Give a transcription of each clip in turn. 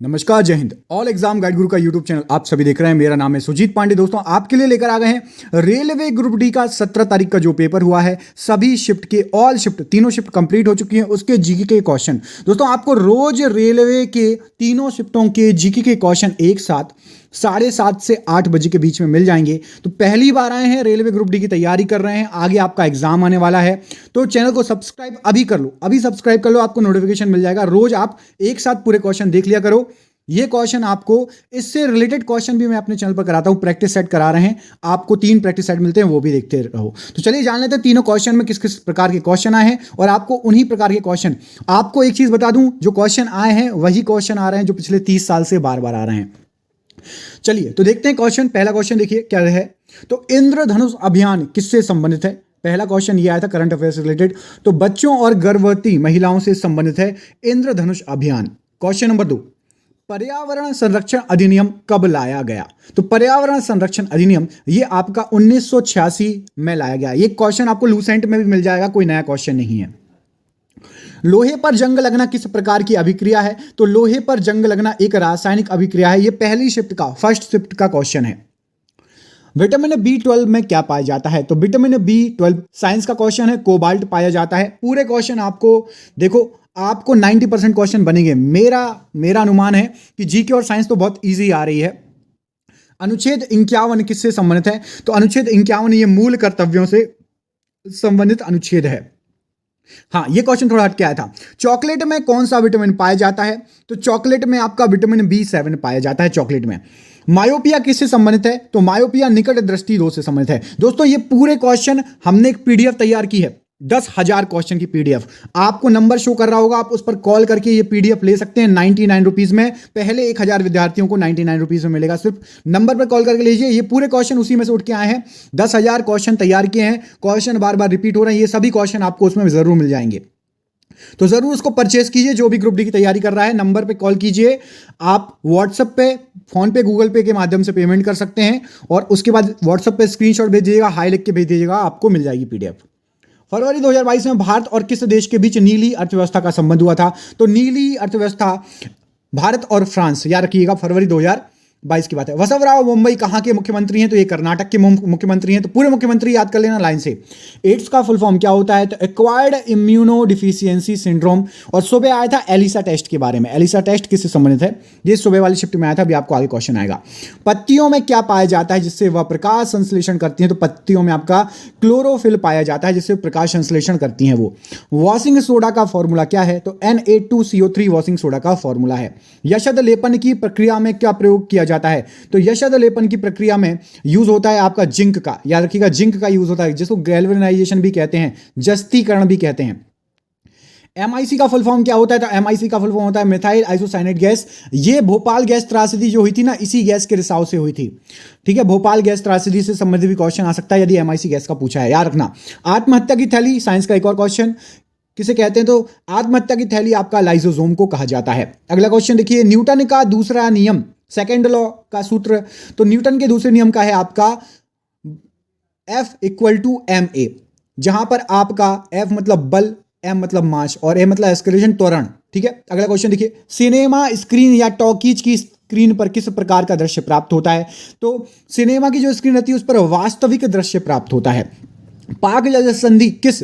नमस्कार, जय Hind. All exam guide गुरु का यूट्यूब चैनल आप सभी देख रहे हैं। मेरा नाम है सुजीत पांडे। दोस्तों, आपके लिए लेकर आ गए हैं रेलवे ग्रुप डी का 17 तारीख का जो पेपर हुआ है, सभी शिफ्ट के ऑल शिफ्ट तीनों शिफ्ट कंप्लीट हो चुकी हैं, उसके जीके के क्वेश्चन। दोस्तों, आपको रोज रेलवे के तीनों शिफ्टों के जीके के क्वेश्चन एक साथ 7:30 से 8 बजे के बीच में मिल जाएंगे। तो पहली बार आए हैं, रेलवे ग्रुप डी की तैयारी कर रहे हैं, आगे आपका एग्जाम आने वाला है, तो चैनल को सब्सक्राइब अभी कर लो, अभी सब्सक्राइब कर लो, आपको नोटिफिकेशन मिल जाएगा। रोज आप एक साथ पूरे क्वेश्चन देख लिया करो। ये क्वेश्चन आपको, इससे रिलेटेड क्वेश्चन भी मैं अपने चैनल पर कराता हूं, प्रैक्टिस सेट करा रहे हैं आपको, 3 प्रैक्टिस सेट मिलते हैं, वो भी देखते रहो। तो चलिए जान लेते हैं तीनों क्वेश्चन में किस किस प्रकार के क्वेश्चन आए हैं, और आपको उन्हीं प्रकार के क्वेश्चन, आपको एक चीज बता दूं, जो क्वेश्चन आए हैं वही क्वेश्चन आ रहे हैं जो पिछले 30 साल से बार बार आ रहे हैं। चलिए तो देखते हैं क्वेश्चन। पहला क्वेश्चन देखिए क्या है। तो इंद्रधनुष अभियान किससे संबंधित है? पहला क्वेश्चन ये आया था करंट अफेयर से रिलेटेड। तो बच्चों और गर्भवती महिलाओं से संबंधित है इंद्रधनुष अभियान। क्वेश्चन नंबर 2, पर्यावरण संरक्षण अधिनियम कब लाया गया? तो पर्यावरण संरक्षण अधिनियम ये आपका 1986 में लाया गया। ये क्वेश्चन आपको लूसेंट में भी मिल जाएगा, कोई नया क्वेश्चन नहीं है। लोहे पर जंग लगना किस प्रकार की अभिक्रिया है? तो लोहे पर जंग लगना एक रासायनिक अभिक्रिया है। ये पहली शिफ्ट का, फर्स्ट शिफ्ट का क्वेश्चन है। विटामिन B12 में क्या पाया जाता है? तो विटामिन B12 साइंस का क्वेश्चन है, कोबाल्ट पाया जाता है। पूरे क्वेश्चन आपको देखो, आपको 90% क्वेश्चन बनेंगे। मेरा अनुमान है कि जीके और साइंस तो बहुत इजी आ रही है। अनुच्छेद 51 किससे संबंधित है? तो अनुच्छेद 51 ये मूल कर्तव्यों से संबंधित अनुच्छेद है। हाँ, ये क्वेश्चन थोड़ा हटके आया था। चॉकलेट में कौन सा विटामिन पाया जाता है? तो चॉकलेट में आपका विटामिन B7 पाया जाता है चॉकलेट में। मायोपिया किससे संबंधित है? तो मायोपिया निकट दृष्टि दोष से संबंधित है। दोस्तों, ये पूरे क्वेश्चन हमने एक पीडीएफ तैयार की है, 10,000 क्वेश्चन की पीडीएफ। आपको नंबर शो कर रहा होगा, आप उस पर कॉल करके ये पीडीएफ ले सकते हैं 99 रुपीज में। पहले 1000 विद्यार्थियों को 99 रुपीज में मिलेगा। सिर्फ नंबर पर कॉल करके लीजिए। ये पूरे क्वेश्चन उसी में से उठ के आए हैं। 10,000 क्वेश्चन तैयार किए हैं, क्वेश्चन बार बार रिपीट हो रहे हैं। ये सभी क्वेश्चन आपको उसमें जरूर मिल जाएंगे, तो जरूर उसको परचेस कीजिए। जो भी ग्रुप डी की तैयारी कर रहा है, नंबर पे कॉल कीजिए। आप व्हाट्सएप पे, फोन पे, गूगल पे के माध्यम से पेमेंट कर सकते हैं, और उसके बाद व्हाट्सएप पे स्क्रीनशॉट भेज दीजिएगा, हाई लिख के भेज दीजिएगा, आपको मिल जाएगी पीडीएफ। फरवरी 2022 में भारत और किस देश के बीच नीली अर्थव्यवस्था का संबंध हुआ था? तो नीली अर्थव्यवस्था भारत और फ्रांस, याद रखिएगा, फरवरी 2022 की बात है। वसवराव मुंबई कहाँ के मुख्यमंत्री हैं? तो ये कर्नाटक के मुख्यमंत्री हैं। तो पूरे मुख्यमंत्री याद कर लेना लाइन से। एड्स का फुल फॉर्म क्या होता है? तो एक्वायर्ड इम्यूनो डिफिशियंसी सिंड्रोम। और सुबह आया था एलिसा टेस्ट के बारे में। एलिसा टेस्ट किससे संबंधित है? ये सुबह वाली शिफ्ट में आया था, अभी आपको आगे क्वेश्चन आएगा। पत्तियों में क्या पाया जाता है जिससे वह प्रकाश संश्लेषण करती हैं? तो पत्तियों में आपका क्लोरोफिल पाया जाता है जिससे प्रकाश संश्लेषण करती हैं वो। वॉशिंग सोडा का फॉर्मूला क्या है? तो Na2CO3 वॉशिंग सोडा का फॉर्मूला है। यशद लेपन की प्रक्रिया में क्या प्रयोग किया जाता है? तो यशद लेपन की प्रक्रिया में यूज होता है आपका जिंक का, याद रखिएगा, जिंक का यूज होता है, जिसको गैल्वेनाइजेशन भी कहते हैं, जस्तीकरण भी कहते हैं। MIC का फुल फॉर्म क्या होता है? तो MIC का फुल फॉर्म होता है मिथाइल आइसोसाइनेट गैस। ये भोपाल गैस त्रासदी जो हुई थी ना, इसी गैस के रिसाव से हुई थी। ठीक है, भोपाल गैस त्रासदी से संबंधित भी क्वेश्चन आ सकता है यदि MIC गैस का पूछा है, याद रखना। आत्महत्या की थैली, साइंस का एक और क्वेश्चन, किसे कहते हैं? तो आत्महत्या की थैली आपका लाइसोसोम को कहा जाता है। अगला क्वेश्चन देखिए, न्यूटन का दूसरा नियम, सेकेंड लॉ का सूत्र। तो न्यूटन के दूसरे नियम का है आपका F = ma, जहां पर आपका F मतलब बल, M मतलब मास, और A मतलब एक्सेलरेशन, त्वरण। ठीक है, अगला क्वेश्चन देखिए, सिनेमा स्क्रीन या टॉकीज की स्क्रीन पर किस प्रकार का दृश्य प्राप्त होता है? तो सिनेमा की जो स्क्रीन रहती है उस पर वास्तविक दृश्य प्राप्त होता है। पाक जल संधि किस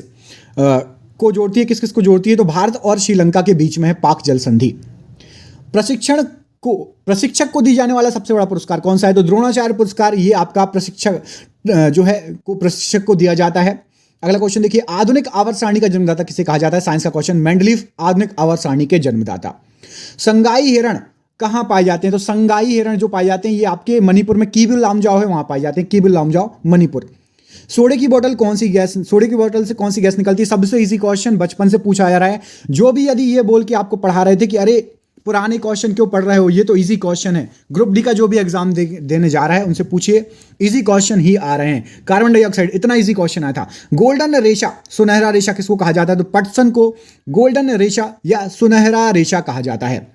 को जोड़ती है, किस किस को जोड़ती है? तो भारत और श्रीलंका के बीच में है पाक जल संधि। प्रशिक्षक को दी जाने वाला सबसे बड़ा पुरस्कार कौन सा है? तो द्रोणाचार्य पुरस्कार। ये आपका प्रशिक्षक जो है को प्रशिक्षक को दिया जाता है। अगला क्वेश्चन देखिए, आधुनिक आवर्त सारणी का जन्मदाता किसे कहा जाता है? साइंस का क्वेश्चन, मेंडलीफ आधुनिक आवर्त सारणी के जन्मदाता। संगाई हिरण कहां पाए जाते हैं? तो संगाई हिरण जो पाए जाते हैं ये आपके मणिपुर में, कीबिल लामजाओ है, वहां पाए जाते हैं, कीबिल लामजाओ, मणिपुर। सोडे की बोतल कौन सी गैस, सोडे की बोतल से कौन सी गैस निकलती है? सबसे इजी क्वेश्चन, बचपन से पूछा जा रहा है। जो भी यदि ये बोल के आपको पढ़ा रहे थे कि अरे पुराने क्वेश्चन क्यों पढ़ रहे हो, ये तो इजी क्वेश्चन है, ग्रुप डी का जो भी एग्जाम देने जा रहा है उनसे पूछिए, इजी क्वेश्चन ही आ रहे हैं। कार्बन डाइऑक्साइड, इतना इजी क्वेश्चन आया था। गोल्डन रेशा, सुनहरा रेशा किसको कहा जाता है? तो पटसन को गोल्डन रेशा या सुनहरा रेशा कहा जाता है।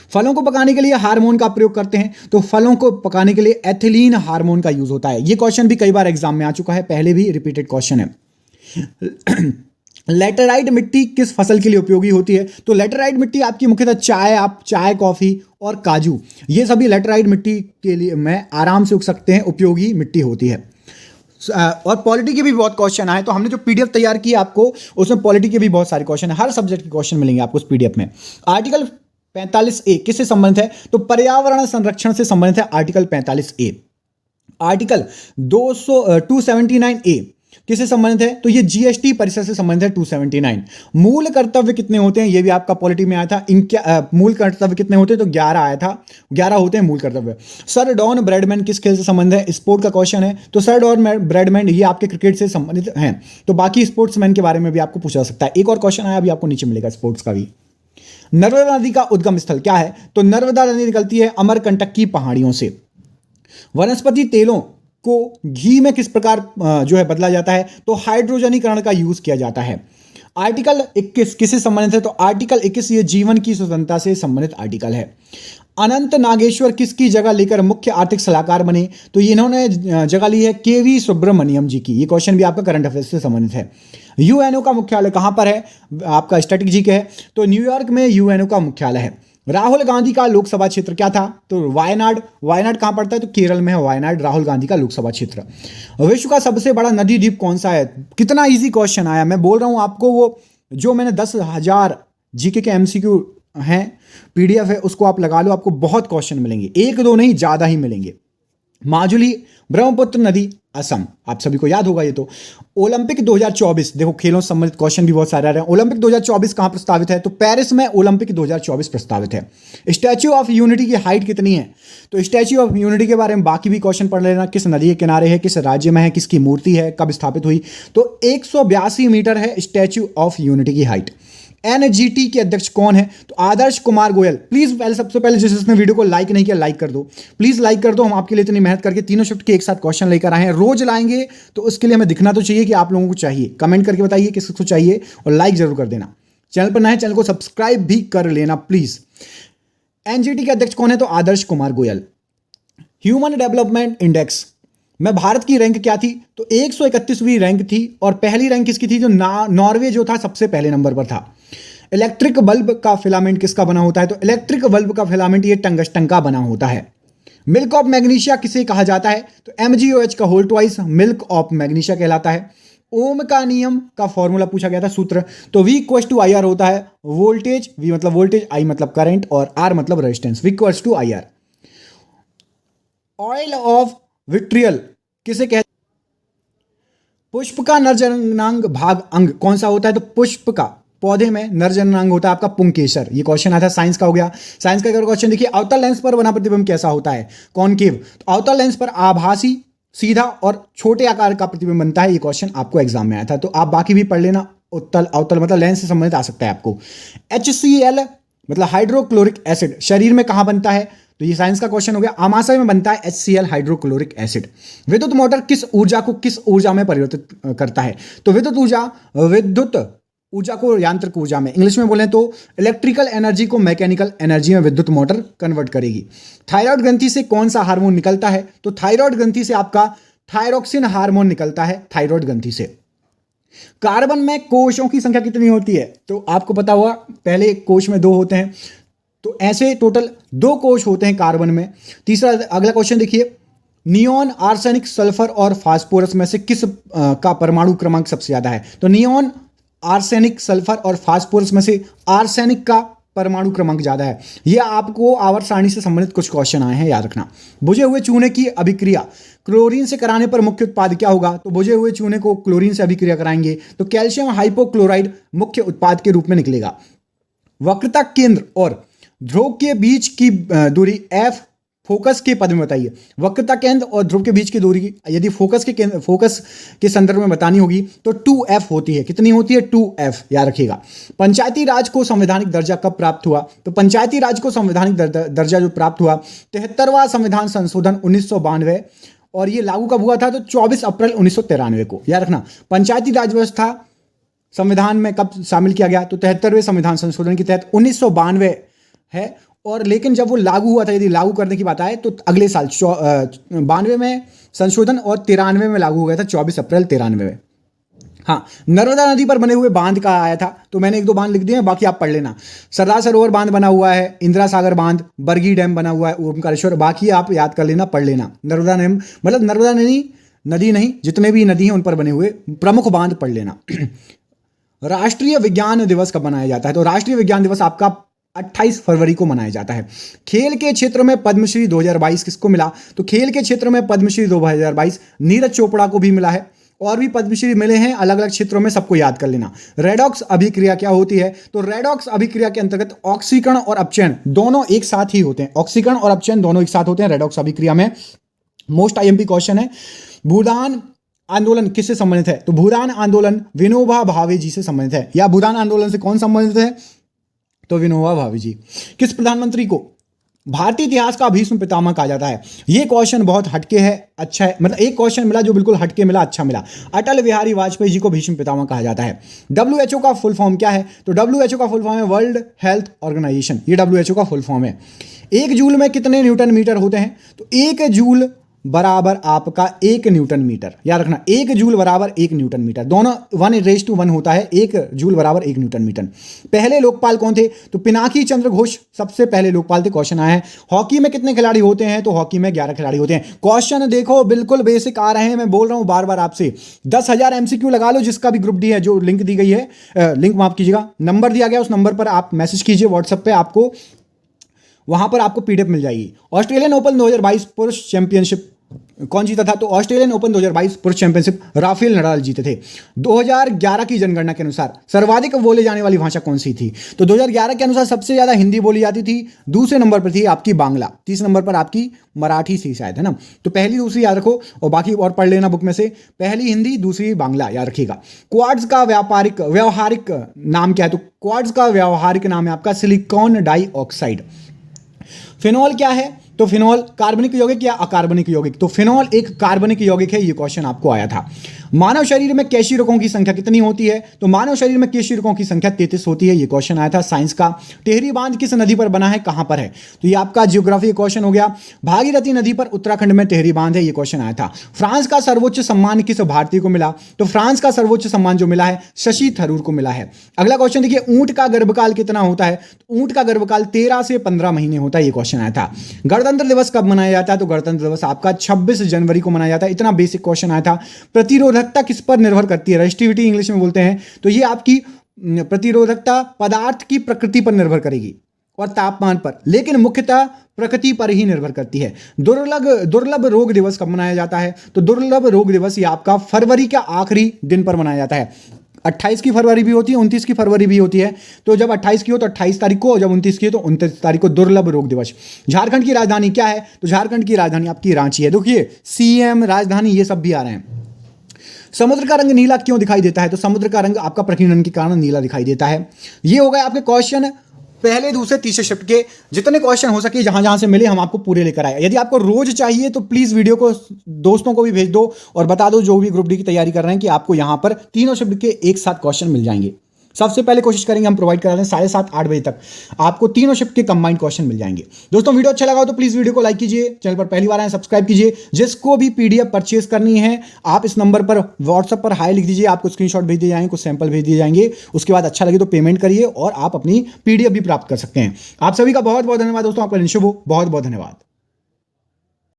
फलों को पकाने के लिए हार्मोन का प्रयोग करते हैं, तो फलों को पकाने के लिए एथिलीन हार्मोन का यूज होता है। ये क्वेश्चन भी कई बार एग्जाम में आ चुका है, पहले भी रिपीटेड क्वेश्चन है। लेटेराइट मिट्टी किस फसल के लिए उपयोगी होती है? तो लेटेराइट मिट्टी आपकी मुख्यतः चाय, कॉफी और काजू, ये सभी लेटेराइट मिट्टी के लिए में आराम से उग सकते हैं, उपयोगी मिट्टी होती है। और पॉलिटी के भी बहुत क्वेश्चन आए, तो हमने जो पीडीएफ तैयार की आपको, उसमें पॉलिटी के भी बहुत सारे क्वेश्चन है, हर सब्जेक्ट के क्वेश्चन मिलेंगे आपको उस पीडीएफ में। आर्टिकल 45A किससे संबंधित है? तो पर्यावरण संरक्षण से संबंधित है आर्टिकल 45A। आर्टिकल 279A किससे संबंधित है? तो ये जीएसटी परिषद से संबंधित है 279। मूल कर्तव्य कितने होते हैं? ये भी आपका पॉलिटी में आया था। इनके मूल कर्तव्य कितने होते हैं? तो 11 आया था, 11 होते हैं मूल कर्तव्य। सर डॉन ब्रैडमैन किस खेल से संबंधित है? स्पोर्ट का क्वेश्चन है, तो सर डॉन ब्रैडमैन ये आपके क्रिकेट से संबंधित हैं। तो बाकी स्पोर्ट्समैन के बारे में भी आपको पूछा जा सकता है। एक और क्वेश्चन आया अभी आपको नीचे मिलेगा स्पोर्ट्स का भी। नर्मदा नदी का उद्गम स्थल क्या है? तो नर्मदा नदी निकलती है अमरकंटक की पहाड़ियों से। वनस्पति तेलों को घी में किस प्रकार जो है बदला जाता है? तो हाइड्रोजनीकरण का यूज किया जाता है। आर्टिकल 21 किससे संबंधित है? तो आर्टिकल 21 ये जीवन की स्वतंत्रता से संबंधित आर्टिकल है। अनंत नागेश्वर किसकी जगह लेकर मुख्य आर्थिक सलाहकार बने? तो इन्होंने जगह ली है केवी सुब्रमण्यम जी की। ये क्वेश्चन भी आपका करंट अफेयर्स से संबंधित है। यूएनओ का मुख्यालय कहां पर है? आपका स्टैटिक जी के है, तो न्यूयॉर्क में यूएनओ का मुख्यालय है। राहुल गांधी का लोकसभा क्षेत्र क्या था? तो वायनाड। वायनाड कहां पड़ता है? तो केरल में है वायनाड, राहुल गांधी का लोकसभा क्षेत्र। विश्व का सबसे बड़ा नदी द्वीप कौन सा है? कितना इजी क्वेश्चन आया, मैं बोल रहा हूं आपको। वो जो मैंने 10,000 जीके के एमसीक्यू हैं, पीडीएफ है, उसको आप लगा लो, आपको बहुत क्वेश्चन मिलेंगे, एक दो नहीं ज्यादा ही मिलेंगे। माजुली, ब्रह्मपुत्र नदी, असम, आप सभी को याद होगा ये तो। ओलंपिक 2024, देखो खेलों से संबंधित क्वेश्चन भी बहुत सारे आ रहे हैं। ओलंपिक 2024 कहां प्रस्तावित है? तो पेरिस में ओलंपिक 2024 प्रस्तावित है। स्टैच्यू ऑफ यूनिटी की हाइट कितनी है? तो स्टैच्यू ऑफ यूनिटी के बारे में बाकी भी क्वेश्चन पढ़ लेना, किस नदी के किनारे है, किस राज्य में है, किसकी मूर्ति है, कब स्थापित हुई? तो 182 मीटर है स्टैच्यू ऑफ यूनिटी की हाइट। एनजीटी के अध्यक्ष कौन है? तो आदर्श कुमार गोयल। प्लीज सबसे पहले जिसने वीडियो को लाइक नहीं किया, लाइक कर दो, प्लीज लाइक कर दो। हम आपके लिए इतनी मेहनत करके तीनों शिफ्ट के एक साथ क्वेश्चन लेकर आए हैं, रोज लाएंगे, तो उसके लिए हमें दिखना तो चाहिए कि आप लोगों को चाहिए। कमेंट करके बताइए किसको चाहिए और लाइक जरूर कर देना। चैनल पर नए, चैनल को सब्सक्राइब भी कर लेना प्लीज। एनजीटी के अध्यक्ष कौन है? तो Adarsh Kumar Goyal. Human development index में भारत की रैंक क्या थी? तो 131वीं रैंक थी, और पहली रैंक किसकी थी? जो नॉर्वे जो था सबसे पहले नंबर पर था। इलेक्ट्रिक बल्ब का फिलामेंट किसका बना होता है? तो इलेक्ट्रिक बल्ब का फिलामेंट ये टंगस्टन का बना होता है। मिल्क ऑफ मैग्नीशिया किसे कहा जाता है? तो MgOH का whole twice milk of magnesia कहलाता है। ओम का नियम का फॉर्मूला पूछा गया था, सूत्र, तो V = IR होता है। वोल्टेज, V मतलब वोल्टेज, I मतलब करंट और R मतलब resistance, V = IR। Oil of vitriol किसे कहते? पुष्प का नरजननांग भाग अंग कौन सा होता है? तो पुष्प का, पौधे में नरजननांग होता है आपका पुंकेसर। ये क्वेश्चन आता है, साइंस का हो गया। साइंस का क्वेश्चन देखिए, अवतल लेंस पर बना प्रतिबिंब कैसा होता है? कॉनकेव। तो अवतल लेंस पर आभासी, सीधा और छोटे आकार का प्रतिबिंब बनता है। ये क्वेश्चन आपको एग्जाम में आया था, तो आप बाकी भी पढ़ लेना। उत्तल, अवतल मतलब लेंस से संबंधित आ सकता है आपको। HCl मतलब हाइड्रोक्लोरिक एसिड शरीर में कहां बनता है? तो ये साइंस का क्वेश्चन हो गया। आमाशय में बनता है HCl हाइड्रोक्लोरिक एसिड। विद्युत मोटर किस ऊर्जा को किस ऊर्जा में परिवर्तित करता है? तो विद्युत ऊर्जा को यांत्रिक ऊर्जा में, इंग्लिश में बोले तो इलेक्ट्रिकल एनर्जी को मैकेनिकल एनर्जी में विद्युत मोटर कन्वर्ट करेगी। थायराइड ग्रंथि से कौन सा हार्मोन निकलता है? तो थायराइड ग्रंथि से आपका थायरोक्सिन हार्मोन निकलता है, थायराइड ग्रंथि से। कार्बन में कोशों की संख्या कितनी होती है? तो आपको पता हुआ, पहले कोश में 2 होते हैं, तो ऐसे टोटल 2 कोश होते हैं कार्बन में। तीसरा, अगला क्वेश्चन देखिए, नियोन, आर्सेनिक, सल्फर और फास्फोरस में से किस का परमाणु क्रमांक सबसे ज्यादा है? तो नियोन, आर्सेनिक, सल्फर और फास्फोरस में से आर्सेनिक का परमाणु क्रमांक ज्यादा है। यह आपको आवर्त सारणी से संबंधित कुछ क्वेश्चन आए हैं, याद रखना। बुझे हुए चूने की अभिक्रिया क्लोरीन से कराने पर मुख्य उत्पाद क्या होगा? तो बुझे हुए चूने को क्लोरीन से अभिक्रिया कराएंगे तो कैल्शियम हाइपोक्लोराइड मुख्य उत्पाद के रूप में निकलेगा। वक्रता केंद्र और ध्रुव के बीच की दूरी F फोकस के पद में बताइए। वक्रता केंद्र और ध्रुव के बीच की दूरी यदि फोकस के संदर्भ में बतानी होगी तो 2F होती है। कितनी होती है? 2F, याद रखिएगा। पंचायती राज को संवैधानिक दर्जा कब प्राप्त हुआ? तो पंचायती राज को संवैधानिक दर्जा जो प्राप्त हुआ 73वां संविधान संशोधन 1992, और ये लागू कब हुआ था? तो 24 अप्रैल 1993 को, याद रखना। पंचायती राज व्यवस्था संविधान में कब शामिल किया गया? तो 73वें संविधान संशोधन के तहत 1992 है। और लेकिन जब वो लागू हुआ था, यदि लागू करने की बात आए तो अगले साल 92 में संशोधन और 93 में लागू हो गया था, 24 अप्रैल 93 में। हाँ, नर्मदा नदी पर बने हुए बांध का आया था, तो मैंने एक दो बांध लिख दिए हैं, बाकी आप पढ़ लेना। सरदार सरोवर बांध बना हुआ है, इंदिरा सागर बांध, बरगी डैम बना हुआ है, ओमकारेश्वर, बाकी आप याद कर लेना, पढ़ लेना। नर्मदा डैम मतलब नर्मदा नदी नहीं, जितने भी नदी हैं उन पर बने हुए प्रमुख बांध पढ़ लेना। राष्ट्रीय विज्ञान दिवस कब मनाया जाता है? तो राष्ट्रीय विज्ञान दिवस आपका 28 फरवरी को मनाया जाता है। खेल के क्षेत्र में पद्मश्री 2022 किसको मिला? तो खेल के क्षेत्र में पद्मश्री 2022 नीरज चोपड़ा को भी मिला है, और भी पद्मश्री मिले हैं अलग अलग क्षेत्रों में, सबको याद कर लेना। रेडॉक्स अभिक्रिया क्या होती है? तो रेडॉक्स अभिक्रिया के अंतर्गत ऑक्सीकरण और अपचयन दोनों एक साथ ही होते हैं। ऑक्सीकरण और अपचयन दोनों एक साथ होते हैं रेडॉक्स अभिक्रिया में। मोस्ट आईएमपी क्वेश्चन है, भूदान आंदोलन किससे संबंधित है? तो भूदान आंदोलन विनोबा भावे जी से संबंधित है। या भूदान आंदोलन से कौन संबंधित है? तो विनोबा भावे जी। किस प्रधानमंत्री को भारतीय इतिहास का भीष्म पितामह कहा जाता है? ये क्वेश्चन बहुत हटके है, अच्छा है, मतलब एक क्वेश्चन मिला जो बिल्कुल हटके मिला, अच्छा मिला। अटल बिहारी वाजपेयी जी को भीष्म पितामह कहा जाता है। WHO का फुल फॉर्म क्या है? तो WHO का फुल फॉर्म है वर्ल्ड हेल्थ ऑर्गेनाइजेशन, ये WHO का फुल फॉर्म है। एक जूल में कितने न्यूटन मीटर होते हैं? तो एक जूल बराबर आपका 1 न्यूटन मीटर, याद रखना, 1 जूल बराबर 1 न्यूटन मीटर, दोनों 1:1 होता है, 1 जूल बराबर 1 न्यूटन मीटर। पहले लोकपाल कौन थे? तो पिनाकी चंद्र घोष सबसे पहले लोकपाल थे। क्वेश्चन आया है, हॉकी में कितने खिलाड़ी होते हैं? तो हॉकी में 11 खिलाड़ी होते हैं। क्वेश्चन देखो बिल्कुल बेसिक आ रहे हैं, मैं बोल रहा हूं बार बार आपसे। 10,000 MCQ लगा लो, जिसका भी ग्रुप डी है, जो लिंक दी गई है, लिंक माफ कीजिएगा, नंबर दिया गया, उस नंबर पर आप मैसेज कीजिए व्हाट्सएप पे, आपको वहां पर आपको PDF मिल जाएगी। ऑस्ट्रेलियन ओपन 2022 पुरुष चैंपियनशिप कौन जीता था? तो ऑस्ट्रेलियन ओपन 2022 पुरुष चैंपियनशिप राफेल नडाल जीते थे। 2011 की जनगणना के अनुसार सर्वाधिक बोले जाने वाली भाषा कौन सी थी? तो 2011 के अनुसार सबसे ज्यादा हिंदी बोली जाती थी, दूसरे नंबर पर थी आपकी बांग्ला, तीसरे नंबर पर आपकी मराठी थी शायद, है ना। तो पहली दूसरी याद रखो, और बाकी और पढ़ लेना बुक में से। पहली हिंदी, दूसरी बांग्ला, याद रखिएगा। क्वार्ट्ज का व्यावहारिक नाम क्या है? तो क्वार्ट्ज का व्यावहारिक नाम है आपका सिलिकॉन डाइऑक्साइड। फिनॉल क्या है? तो फिनॉल कार्बनिक यौगिक या अकार्बनिक यौगिक? तो फिनॉल एक कार्बनिक यौगिक है, ये क्वेश्चन आपको आया था। मानव शरीर में केशिरकों की संख्या कितनी होती है? तो मानव शरीर में केशिरकों की संख्या 33 होती है, ये क्वेश्चन आया था साइंस का। टेहरी बांध किस नदी पर बना है, कहां पर है? तो ये आपका ज्योग्राफी क्वेश्चन हो गया। भागीरथी नदी पर उत्तराखंड में टेहरी बांध है, ये क्वेश्चन आया था। फ्रांस का सर्वोच्च सम्मान किस भारतीय को मिला? तो फ्रांस का सर्वोच्च सम्मान जो मिला है शशि थरूर को मिला है। अगला क्वेश्चन देखिए, ऊंट का गर्भकाल कितना होता है? तो ऊंट का गर्भकाल 13 से 15 महीने होता है, ये क्वेश्चन आया था। गणतंत्र दिवस कब मनाया जाता है? तो गणतंत्र दिवस आपका 26 जनवरी को मनाया जाता है। इतना बेसिक क्वेश्चन आया था। प्रतिरोधकता किस पर निर्भर करती है? रेजिस्टिविटी इंग्लिश में बोलते हैं। तो ये आपकी प्रतिरोधकता पदार्थ की प्रकृति पर निर्भर करेगी और तापमान पर, लेकिन मुख्यतः प्रकृति पर ही निर्भर करती है। दुर्लभ रोग दिवस कब मनाया जाता है? तो दुर्लभ रोग दिवस ये आपका फरवरी का आखिरी दिन पर मनाया जाता है। 28 की फरवरी भी होती है, 29 की फरवरी भी होती है। तो जब 28 की हो तो 28 तारीख को, और जब 29 की हो तो 29 तारीख को दुर्लभ रोग दिवस। झारखंड की राजधानी क्या है? तो झारखंड की राजधानी आपकी रांची है। देखिए CM, राजधानी, ये सब भी आ रहे हैं। समुद्र का रंग नीला क्यों दिखाई देता है? तो समुद्र का रंग आपका प्रकीर्णन के कारण नीला दिखाई देता है। ये हो गए आपके क्वेश्चन पहले, दूसरे, तीसरे शिफ्ट के। जितने क्वेश्चन हो सके जहां जहां से मिले हम आपको पूरे लेकर आए। यदि आपको रोज चाहिए तो प्लीज वीडियो को दोस्तों को भी भेज दो और बता दो, जो भी ग्रुप डी की तैयारी कर रहे हैं, कि आपको यहां पर तीनों शिफ्ट के एक साथ क्वेश्चन मिल जाएंगे। सबसे पहले कोशिश करेंगे हम प्रोवाइड करा दें 7:30 8 बजे तक आपको तीनों शिफ्ट के कंबाइंड क्वेश्चन मिल जाएंगे। दोस्तों वीडियो अच्छा लगा हो तो प्लीज वीडियो को लाइक कीजिए, चैनल पर पहली बार आए सब्सक्राइब कीजिए। जिसको भी PDF परचेज करनी है आप इस नंबर पर व्हाट्सएप पर हाई लिख दीजिए, आपको स्क्रीनशॉट भेज दिए जाएंगे, कुछ सैंपल भेज दिए जाएंगे। उसके बाद अच्छा लगे तो पेमेंट करिए और आप अपनी PDF भी प्राप्त कर सकते हैं। आप सभी का बहुत बहुत धन्यवाद दोस्तों, आपका दिन शुभ हो, बहुत बहुत धन्यवाद।